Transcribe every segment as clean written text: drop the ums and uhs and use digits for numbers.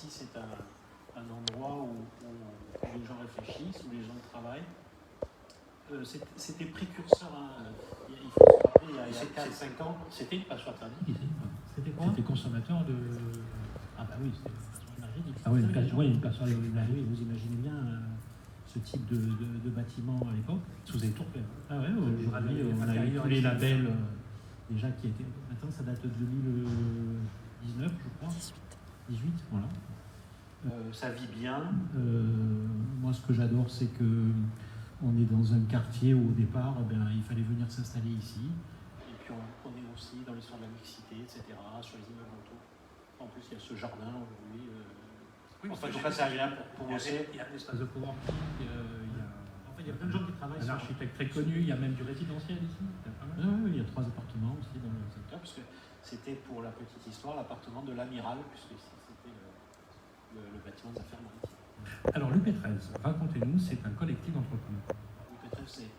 ici c'est un endroit où les gens réfléchissent, où les gens travaillent. C'était précurseur, hein. Il faut se rappeler, il y a 4-5 ans, c'était une passoire thermique ici. C'était quoi? C'était consommateur de... Ah bah oui, c'était une passoire énergétique. Ah oui, une passoire énergétique. Vous imaginez bien ce type de bâtiment à l'époque. Vous avez tout refait. Ah ouais, aujourd'hui on a eu tous les labels déjà qui étaient... Maintenant ça date de 2019 je crois. 18, voilà. Ça vit bien. Moi ce que j'adore c'est que on est dans un quartier où au départ il fallait venir s'installer ici. Et puis on est aussi dans l'histoire de la mixité, etc. sur les immeubles autour. En plus il y a ce jardin aujourd'hui. Oui, enfin, en tout cas, c'est agréable pour bosser. Il y a un espace de coworking, il y a plein de gens qui travaillent. Un architecte très connu, il y a même du résidentiel ici. Oui, il y a 3 appartements aussi dans le secteur, parce que c'était pour la petite histoire l'appartement de l'amiral, puisque ici c'était le bâtiment des affaires maritimes. Alors l'UP13, racontez-nous, c'est un collectif d'entrepreneurs. L'UP13, c'est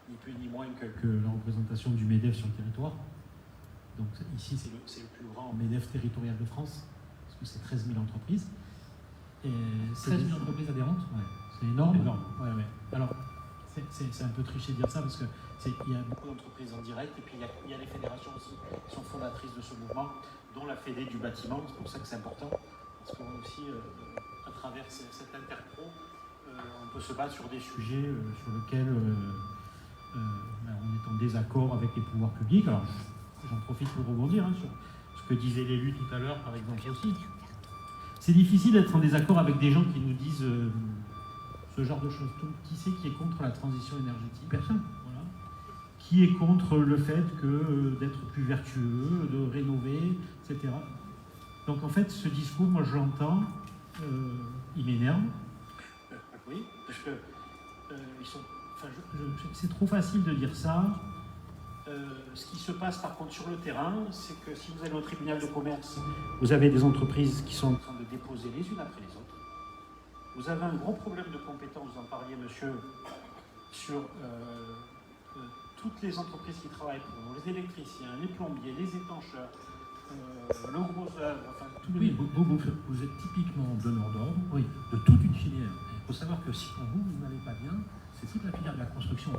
ni plus ni moins que la représentation du MEDEF sur le territoire. Donc ici, c'est le plus grand MEDEF territorial de France, parce que c'est 13 000 entreprises. Et 13 000 entreprises adhérentes. Ouais, c'est énorme. C'est énorme. Ouais. Alors, c'est un peu triché de dire ça, parce qu'il y a beaucoup d'entreprises en direct, et puis il y a les fédérations aussi qui sont fondatrices de ce mouvement, dont la Fédé du bâtiment. C'est pour ça que c'est important, parce qu'on aussi, à travers cette interpro, on peut se battre sur des sujets sur lesquels on est en désaccord avec les pouvoirs publics. Alors, j'en profite pour rebondir sur ce que disait l'élu tout à l'heure, par exemple, aussi. C'est difficile d'être en désaccord avec des gens qui nous disent ce genre de choses. Qui c'est qui est contre la transition énergétique? Personne. Voilà. Qui est contre le fait d'être plus vertueux, de rénover, etc. Donc en fait, ce discours, moi je l'entends, il m'énerve. Oui, parce que c'est trop facile de dire ça. Ce qui se passe par contre sur le terrain, c'est que si vous allez au tribunal de commerce, vous avez des entreprises qui sont en train de déposer les unes après les autres. Vous avez un gros problème de compétence, vous en parliez monsieur, sur toutes les entreprises qui travaillent pour nous, les électriciens, les plombiers, les étancheurs, le gros œuvre, enfin tout le... Oui, vous êtes typiquement donneur d'ordre de toute une filière. Il faut savoir que si quand vous n'allez pas bien, c'est toute la filière de la construction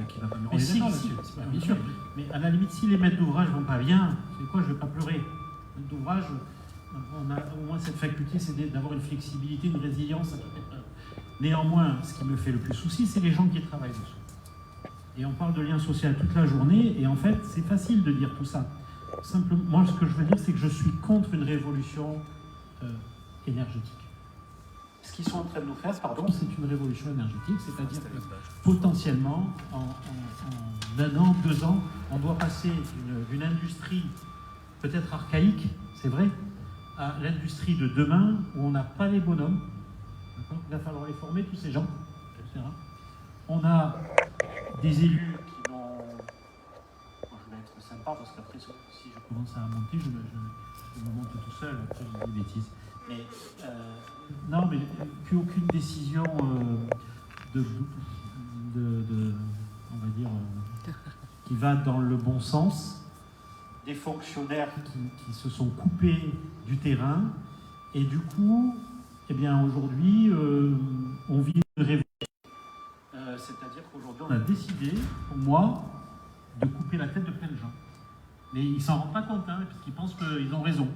qui va pas me rendre là-dessus. Bien sûr. Mais à la limite, si les maîtres d'ouvrage vont pas bien, c'est quoi? Je vais pas pleurer. Les maîtres d'ouvrage, on a au moins cette faculté, c'est d'avoir une flexibilité, une résilience. Néanmoins, ce qui me fait le plus souci, c'est les gens qui travaillent dessus. Et on parle de lien social toute la journée, et en fait, c'est facile de dire tout ça. Simplement, moi, ce que je veux dire, c'est que je suis contre une révolution énergétique. Ce qu'ils sont en train de nous faire, c'est une révolution énergétique, c'est-à-dire que potentiellement, en 1 an, 2 ans, on doit passer d'une industrie peut-être archaïque, c'est vrai, à l'industrie de demain où on n'a pas les bonhommes. Il va falloir les former, tous ces gens, etc. On a des élus qui vont... Moi, je vais être sympa parce qu'après, si je commence à monter, je me monte tout seul, après je dis des bêtises. Mais non, mais plus aucune décision on va dire, qui va dans le bon sens. Des fonctionnaires qui se sont coupés du terrain, et du coup, eh bien aujourd'hui, on vit une révolution. C'est-à-dire qu'aujourd'hui, on a décidé, pour moi, de couper la tête de plein de gens. Mais ils ne s'en rendent pas compte, hein, parce qu'ils pensent qu'ils ont raison.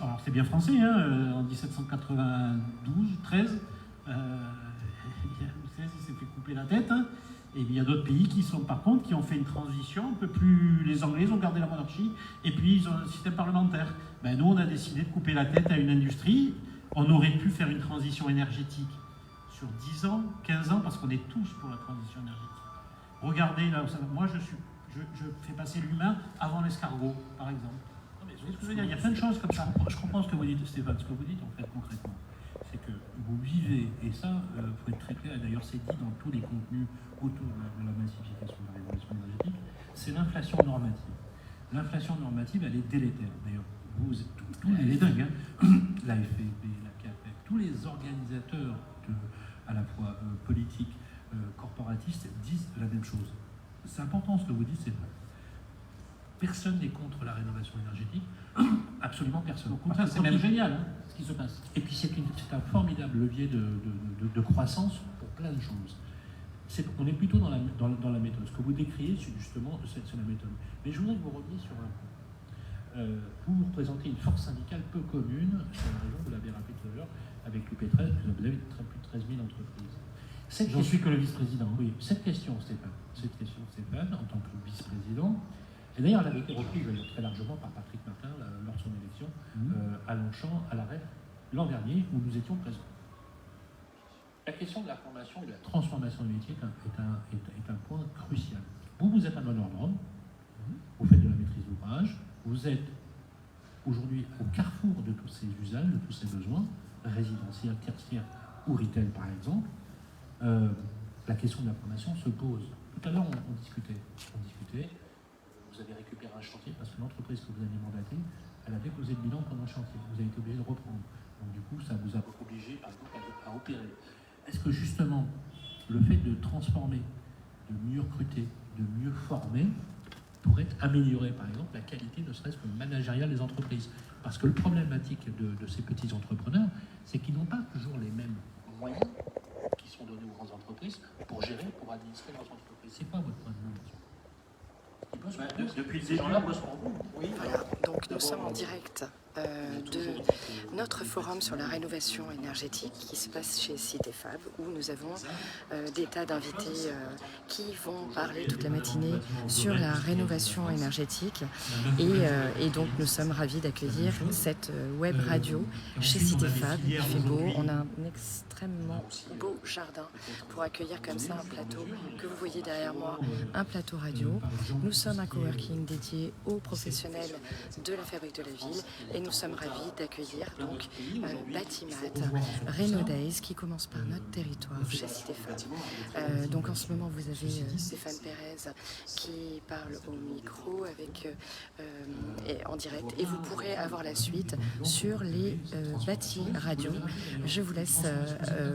Alors c'est bien français, hein, en 1792, 13, il s'est fait couper la tête, hein, et il y a d'autres pays qui sont par contre qui ont fait une transition un peu plus... Les Anglais ont gardé la monarchie, et puis ils ont un système parlementaire. Ben, nous on a décidé de couper la tête à une industrie. On aurait pu faire une transition énergétique sur 10 ans, 15 ans, parce qu'on est tous pour la transition énergétique. Regardez, là, moi je fais passer l'humain avant l'escargot, par exemple. Vous voyez ce que je veux dire? Il y a plein de choses comme ça. Je comprends ce que vous dites, Stéphane. Ce que vous dites, en fait, concrètement, c'est que vous vivez, et ça, il faut être très clair, et d'ailleurs c'est dit dans tous les contenus autour de la massification de la révolution énergétique, c'est l'inflation normative. L'inflation normative, elle est délétère. D'ailleurs, vous êtes elle est dingue, hein. La FEB, la CAPEC, tous les organisateurs, à la fois politiques, corporatistes, disent la même chose. C'est important ce que vous dites, c'est vrai. Personne n'est contre la rénovation énergétique. absolument personne. Au contraire, c'est même génial hein, ce qui se passe. Et puis c'est un formidable levier de croissance pour plein de choses. On est plutôt dans la méthode. Ce que vous décriez, justement, c'est la méthode. Mais je voudrais que vous reveniez sur un point. Vous représentez une force syndicale peu commune sur la région, vous l'avez rappelé tout à l'heure, avec l'UP13, vous avez plus de 13 000 entreprises. J'en suis que le vice-président. Oui, cette question, Stéphane, en tant que vice-président, et d'ailleurs, elle avait été reprise très largement par Patrick Martin lors de son élection à Longchamp, à la REF, l'an dernier, où nous étions présents. La question de la formation et de la transformation du métier est un point crucial. Vous êtes un donneur d'ordre, vous faites de la maîtrise d'ouvrage, vous êtes aujourd'hui au carrefour de tous ces usages, de tous ces besoins, résidentiels, tertiaires ou retail par exemple. La question de la formation se pose. Tout à l'heure, on discutait. Vous avez récupéré un chantier parce que l'entreprise que vous avez mandatée, elle a déposé le bilan pendant le chantier. Vous avez été obligé de reprendre. Donc du coup, ça vous a obligé, par exemple, à opérer. Est-ce que justement, le fait de transformer, de mieux recruter, de mieux former, pourrait améliorer, par exemple, la qualité, ne serait-ce que managériale des entreprises? Parce que le problématique de ces petits entrepreneurs, c'est qu'ils n'ont pas toujours les mêmes moyens qui sont donnés aux grandes entreprises pour gérer, pour administrer leurs entreprises. C'est quoi votre point de vue là-dessus? Depuis le début, voilà, donc nous sommes en direct de notre forum sur la rénovation énergétique qui se passe chez Citéfab, où nous avons des tas d'invités qui vont parler toute la matinée sur la rénovation énergétique. Et donc nous sommes ravis d'accueillir cette web radio chez Citéfab. Il fait beau, on a un extrêmement beau jardin pour accueillir comme ça un plateau que vous voyez derrière moi, un plateau radio. Nous sommes un coworking dédié aux professionnels de la fabrique de la ville et nous sommes ravis d'accueillir donc Batimat, Renodays qui commence par notre territoire chez Citéfab. Donc en ce moment vous avez Stéphane Pérez qui parle au micro en direct et vous pourrez avoir la suite sur les Bati Radio. Je vous laisse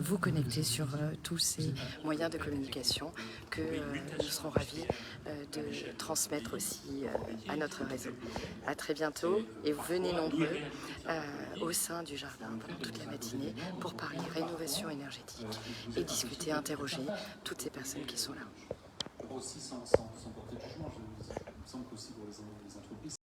vous connecter sur tous ces moyens de communication que nous serons ravis de transmettre aussi à notre réseau. À très bientôt et venez nombreux au sein du jardin pendant toute la matinée pour parler rénovation énergétique et discuter, interroger toutes ces personnes qui sont là. Aussi sans porter de jugement, il me semble qu'aussi pour les entreprises,